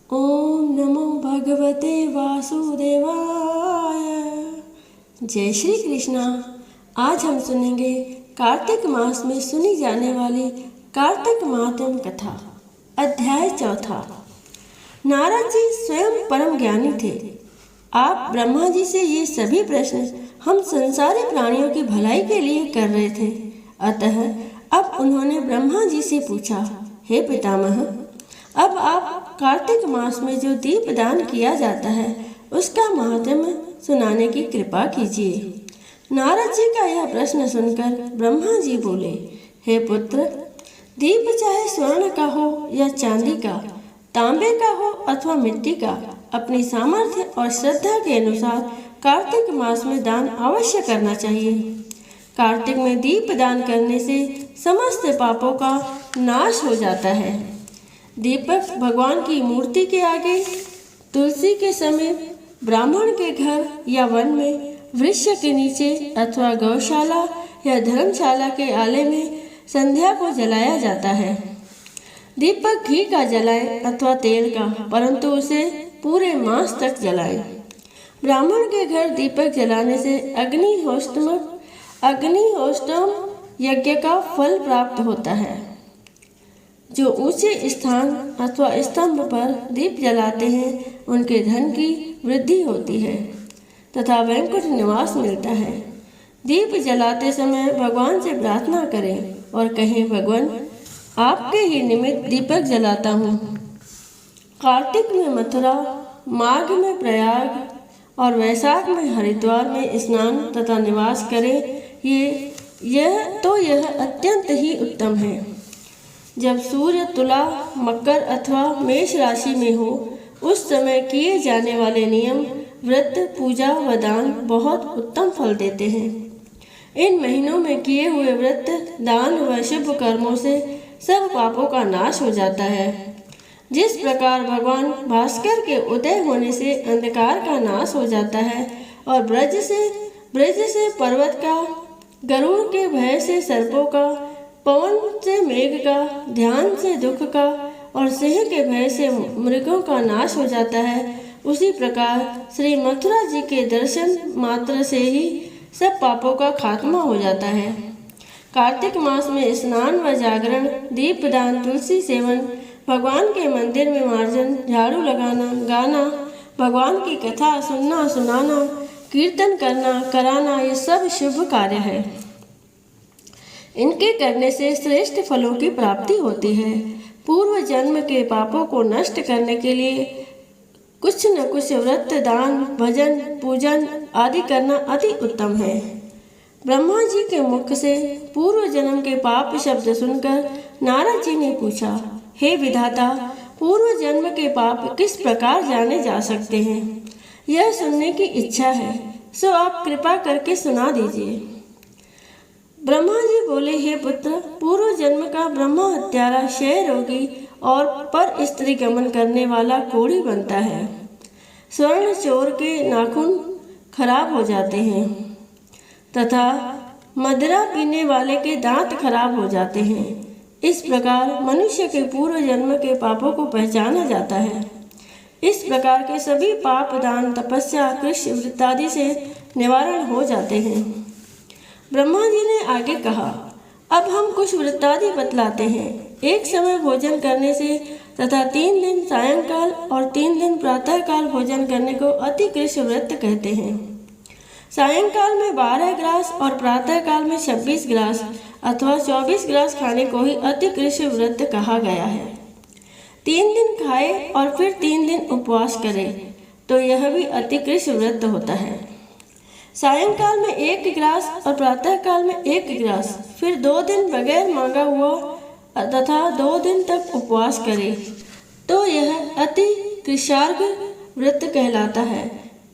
ओम नमो भगवते वासुदेवाय। जय श्री कृष्णा। आज हम सुनेंगे कार्तिक मास में सुनी जाने वाली कार्तिक महात्म्य कथा। अध्याय 4। नारद जी स्वयं परम ज्ञानी थे। आप ब्रह्मा जी से ये सभी प्रश्न हम संसारी प्राणियों की भलाई के लिए कर रहे थे। अतः अब उन्होंने ब्रह्मा जी से पूछा, हे पितामह, अब आप कार्तिक मास में जो दीप दान किया जाता है उसका महात्म्य सुनाने की कृपा कीजिए। नारद जी का यह प्रश्न सुनकर ब्रह्मा जी बोले, हे पुत्र, दीप चाहे स्वर्ण का हो या चांदी का, तांबे का हो अथवा मिट्टी का, अपनी सामर्थ्य और श्रद्धा के अनुसार कार्तिक मास में दान अवश्य करना चाहिए। कार्तिक में दीप दान करने से समस्त पापों का नाश हो जाता है। दीपक भगवान की मूर्ति के आगे, तुलसी के समीप, ब्राह्मण के घर या वन में, वृक्ष के नीचे अथवा गौशाला या धर्मशाला के आले में संध्या को जलाया जाता है। दीपक घी का जलाएं अथवा तेल का, परंतु उसे पूरे मास तक जलाएं। ब्राह्मण के घर दीपक जलाने से अग्निहोत्रम यज्ञ का फल प्राप्त होता है। जो ऊंचे स्थान अथवा स्तंभ पर दीप जलाते हैं उनके धन की वृद्धि होती है तथा वैकुंठ निवास मिलता है। दीप जलाते समय भगवान से प्रार्थना करें और कहें, भगवान, आपके ही निमित्त दीपक जलाता हूँ। कार्तिक में मथुरा, माघ में प्रयाग और वैशाख में हरिद्वार में स्नान तथा निवास करें। यह अत्यंत ही उत्तम है। जब सूर्य तुला, मकर अथवा मेष राशि में हो, उस समय किए जाने वाले नियम, व्रत, पूजा व दान बहुत उत्तम फल देते हैं। इन महीनों में किए हुए व्रत, दान व शुभ कर्मों से सब पापों का नाश हो जाता है। जिस प्रकार भगवान भास्कर के उदय होने से अंधकार का नाश हो जाता है और ब्रज से पर्वत का, गरुड़ के भय से सर्पों का, पवन से मेघ का, ध्यान से दुख का और सिंह के भय से मृगों का नाश हो जाता है, उसी प्रकार श्री मथुरा जी के दर्शन मात्र से ही सब पापों का खात्मा हो जाता है। कार्तिक मास में स्नान व जागरण, दीपदान, तुलसी सेवन, भगवान के मंदिर में मार्जन, झाड़ू लगाना, गाना, भगवान की कथा सुनना सुनाना, कीर्तन करना कराना, ये सब शुभ कार्य है। इनके करने से श्रेष्ठ फलों की प्राप्ति होती है। पूर्व जन्म के पापों को नष्ट करने के लिए कुछ न कुछ व्रत, दान, भजन, पूजन आदि करना अति उत्तम है। ब्रह्मा जी के मुख से पूर्व जन्म के पाप शब्द सुनकर नारद जी ने पूछा, हे विधाता, पूर्व जन्म के पाप किस प्रकार जाने जा सकते हैं? यह सुनने की इच्छा है, सो आप कृपा करके सुना दीजिए। ब्रह्मा जी बोले, हे पुत्र, पूर्व जन्म का ब्रह्मा हत्यारा, क्षय रोगी और पर स्त्री गमन करने वाला कोढ़ी बनता है। स्वर्ण चोर के नाखून खराब हो जाते हैं तथा मदिरा पीने वाले के दांत खराब हो जाते हैं। इस प्रकार मनुष्य के पूर्व जन्म के पापों को पहचाना जाता है। इस प्रकार के सभी पाप दान, तपस्या, कृष्ण वृत्तादि से निवारण हो जाते हैं। ब्रह्मा जी ने आगे कहा, अब हम कुछ वृत्तादि बतलाते हैं। एक समय भोजन करने से तथा 3 दिन सायंकाल और 3 दिन प्रातःकाल भोजन करने को अतिकृष्ण व्रत कहते हैं। सायंकाल में 12 ग्रास और प्रातःकाल में 26 ग्रास अथवा 24 ग्रास खाने को ही अतिकृष्ण व्रत कहा गया है। 3 दिन खाए और फिर 3 दिन उपवास करे तो यह भी अतिकृष्ण व्रत होता है। सायंकाल में 1 ग्रास और प्रातःकाल में 1 ग्रास, फिर 2 दिन बगैर मांगा हुआ तथा 2 दिन तक उपवास करे तो यह अति कृशार्घ व्रत कहलाता है।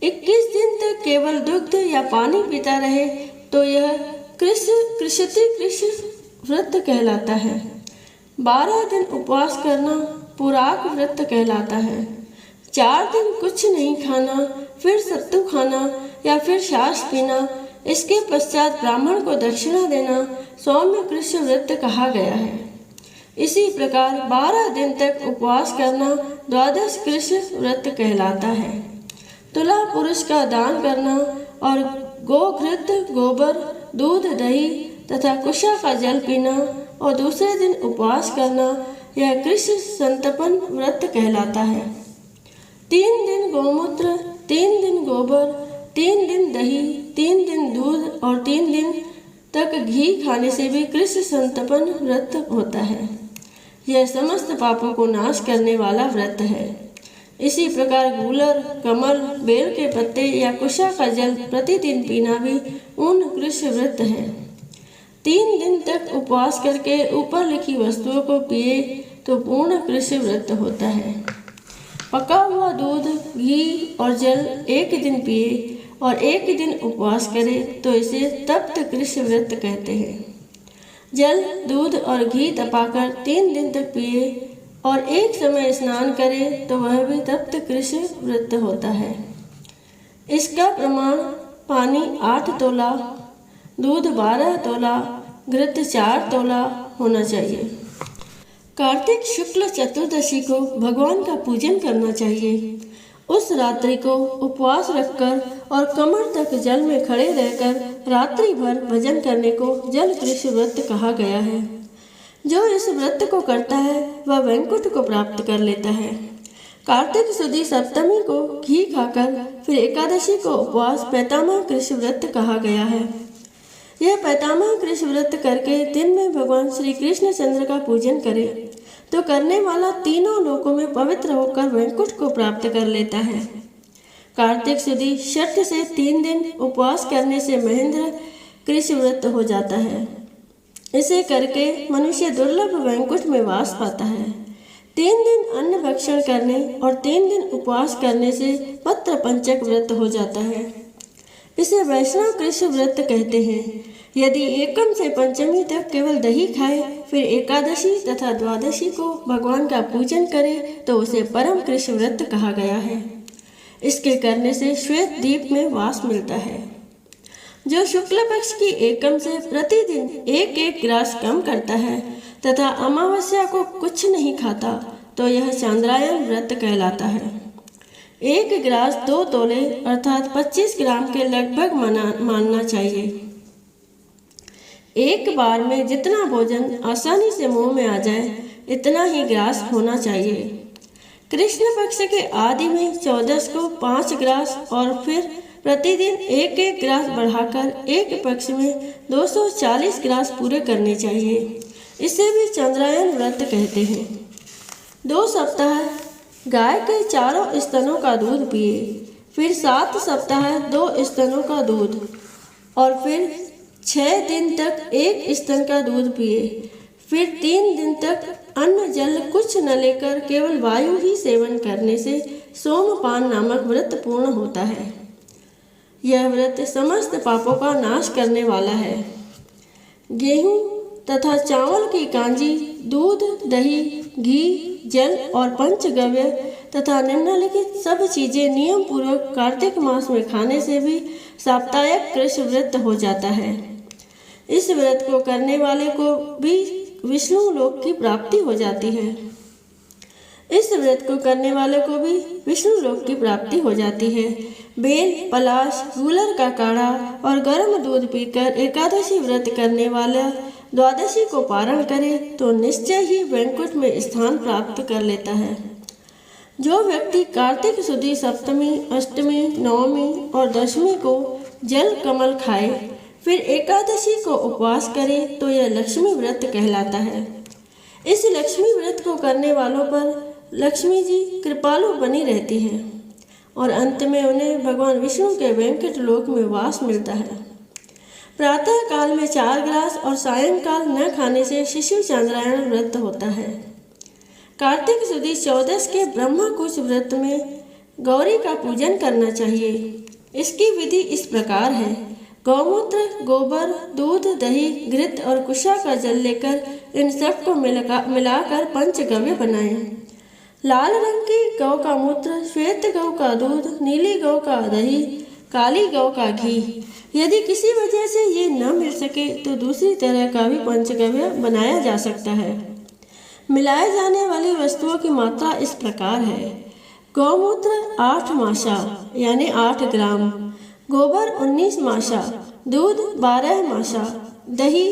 21 दिन तक केवल दुग्ध या पानी पीता रहे तो यह कृषति व्रत कहलाता है। 12 दिन उपवास करना पुराक व्रत कहलाता है। 4 दिन कुछ नहीं खाना, फिर सत्तू खाना या फिर छाछ पीना, इसके पश्चात ब्राह्मण को दक्षिणा देना सौम्य कृष्ण व्रत कहा गया है। इसी प्रकार 12 दिन तक उपवास करना द्वादश कृष्ण व्रत कहलाता है। तुला पुरुष का दान करना और गोघृत, गोबर, दूध, दही तथा कुशा का जल पीना और दूसरे दिन उपवास करना यह कृष्ण संतपन व्रत कहलाता है। 3 दिन गोमूत्र, 3 दिन गोबर, 3 दिन दही, 3 दिन दूध और 3 दिन तक घी खाने से भी कृष्ण संतपन व्रत होता है। यह समस्त पापों को नाश करने वाला व्रत है। इसी प्रकार गूलर, कमल, बेल के पत्ते या कुशा का जल प्रतिदिन पीना भी उन कृष्ण व्रत है। 3 दिन तक उपवास करके ऊपर लिखी वस्तुओं को पिए तो पूर्ण कृष्ण व्रत होता है। पका हुआ दूध, घी और जल एक दिन पिए और एक दिन उपवास करे तो इसे तप्त कृष्ण व्रत कहते हैं। जल, दूध और घी तपाकर 3 दिन तक पिए और एक समय स्नान करे तो वह भी तप्त कृष्ण व्रत होता है। इसका प्रमाण पानी 8 तोला, दूध 12 तोला, घृत 4 तोला होना चाहिए। कार्तिक शुक्ल चतुर्दशी को भगवान का पूजन करना चाहिए। उस रात्रि को उपवास रखकर और कमर तक जल में खड़े रहकर रात्रि भर भजन करने को जल कृष्ण व्रत कहा गया है। जो इस व्रत को करता है वह वैकुंठ को प्राप्त कर लेता है। कार्तिक शुद्ध सप्तमी को घी खाकर फिर एकादशी को उपवास पैतामह कृष्ण व्रत कहा गया है। यह पैतामह कृष्ण व्रत करके दिन में भगवान श्री कृष्ण चंद्र का पूजन करे तो करने वाला तीनों लोकों में पवित्र होकर वैकुंठ को प्राप्त कर लेता है। कार्तिक शुद्ध छठ से 3 दिन उपवास करने से महेंद्र कृष्ण व्रत हो जाता है। इसे करके मनुष्य दुर्लभ वैकुंठ में वास पाता है। 3 दिन अन्न भक्षण करने और 3 दिन उपवास करने से पत्र पंचक व्रत हो जाता है। इसे वैष्णव कृष्ण व्रत कहते हैं। यदि एकम से पंचमी तक केवल दही खाए फिर एकादशी तथा द्वादशी को भगवान का पूजन करे तो उसे परम कृष्ण व्रत कहा गया है। इसके करने से श्वेत द्वीप में वास मिलता है। जो शुक्ल पक्ष की एकम से प्रतिदिन 1-1 ग्रास कम करता है तथा अमावस्या को कुछ नहीं खाता तो यह चांद्रायन व्रत कहलाता है। 1 ग्रास 2 तोले अर्थात 25 ग्राम के लगभग मानना चाहिए। एक बार में जितना भोजन आसानी से मुंह में आ जाए इतना ही ग्रास होना चाहिए। कृष्ण पक्ष के आदि में 14 को 5 ग्रास और फिर प्रतिदिन 1-1 ग्रास बढ़ाकर एक पक्ष में 240 ग्रास पूरे करने चाहिए। इसे भी चंद्रायन व्रत कहते हैं। 2 सप्ताह गाय के चारों स्तनों का दूध पिए, फिर 7 सप्ताह 2 स्तनों का दूध और फिर 6 दिन तक 1 स्तन का दूध पिए, फिर 3 दिन तक अन्न जल कुछ न लेकर केवल वायु ही सेवन करने से सोमपान नामक व्रत पूर्ण होता है। यह व्रत समस्त पापों का नाश करने वाला है। गेहूं तथा चावल की कांजी, दूध, दही, घी, जल और पंचगव्य तथा निम्नलिखित सब चीजें नियम पूर्वक कार्तिक मास में खाने से भी साप्ताहिक कृष्ण व्रत हो जाता है। इस व्रत को करने वाले को भी विष्णु लोक की प्राप्ति हो जाती है। इस व्रत को करने वाले को भी विष्णु लोक की प्राप्ति हो जाती है। बेल, पलाश, गूलर का काढ़ा और गर्म दूध पीकर एकादशी व्रत करने वाला द्वादशी को पारण करे तो निश्चय ही वैकुंठ में स्थान प्राप्त कर लेता है। जो व्यक्ति कार्तिक शुद्ध सप्तमी, अष्टमी, नवमी और दशमी को जल कमल खाए फिर एकादशी को उपवास करे तो यह लक्ष्मी व्रत कहलाता है। इस लक्ष्मी व्रत को करने वालों पर लक्ष्मी जी कृपालु बनी रहती है और अंत में उन्हें भगवान विष्णु के वैकुंठ लोक में वास मिलता है। प्रातः काल में 4 ग्रास और सायंकाल न खाने से शिशु चांद्रायण व्रत होता है। कार्तिक शुद्ध 14 के ब्रह्मकुश व्रत में गौरी का पूजन करना चाहिए। इसकी विधि इस प्रकार है। गौमूत्र, गोबर, दूध, दही, घृत और कुशा का जल लेकर इन सब को मिलाकर पंचगव्य बनाएं। लाल रंग की गौ का मूत्र, श्वेत गौ का दूध, नीली गौ का दही, काली गौ का घी। यदि किसी वजह से ये न मिल सके तो दूसरी तरह का भी पंचगव्य बनाया जा सकता है। मिलाए जाने वाली वस्तुओं की मात्रा इस प्रकार है। गौमूत्र 8 माशा यानी 8 ग्राम, गोबर 19 माशा, दूध 12 माशा, दही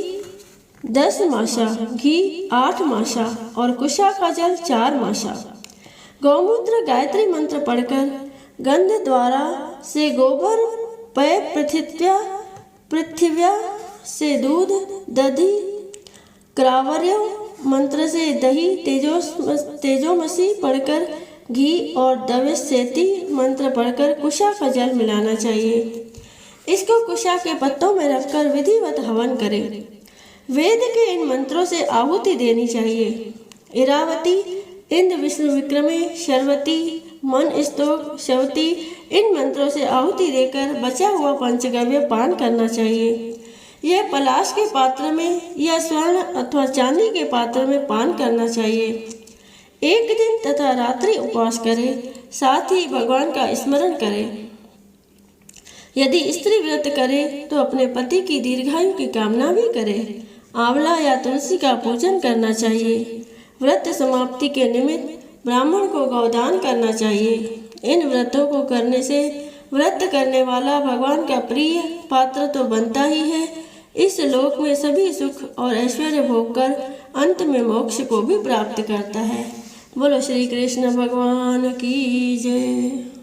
10 माशा, घी 8 माशा और कुशा का जल 4 माशा। गौमूत्र गायत्री मंत्र पढ़कर गंध द्वारा से गोबर, पय पृथिव्या से दूध, दधि क्रावर्य मंत्र से दही, तेजोमसी पढ़कर घी और दविसेती मंत्र पढ़कर कुशा का जल मिलाना चाहिए। इसको कुशा के पत्तों में रखकर विधिवत हवन करें। वेद के इन मंत्रों से आहुति देनी चाहिए। इरावती, इंद्र, विष्णु विक्रमे, शर्वती, मन स्तोक, शवती इन मंत्रों से आहुति देकर बचा हुआ पंचगव्य पान करना चाहिए। यह पलाश के पात्र में या स्वर्ण अथवा चांदी के पात्र में पान करना चाहिए। एक दिन तथा रात्रि उपवास करें, साथ ही भगवान का स्मरण करें। यदि स्त्री व्रत करे तो अपने पति की दीर्घायु की कामना भी करे। आंवला या तुलसी का पूजन करना चाहिए। व्रत समाप्ति के निमित्त ब्राह्मण को गौदान करना चाहिए। इन व्रतों को करने से व्रत करने वाला भगवान का प्रिय पात्र तो बनता ही है, इस लोक में सभी सुख और ऐश्वर्य भोग कर अंत में मोक्ष को भी प्राप्त करता है। बोलो श्री कृष्ण भगवान की जय।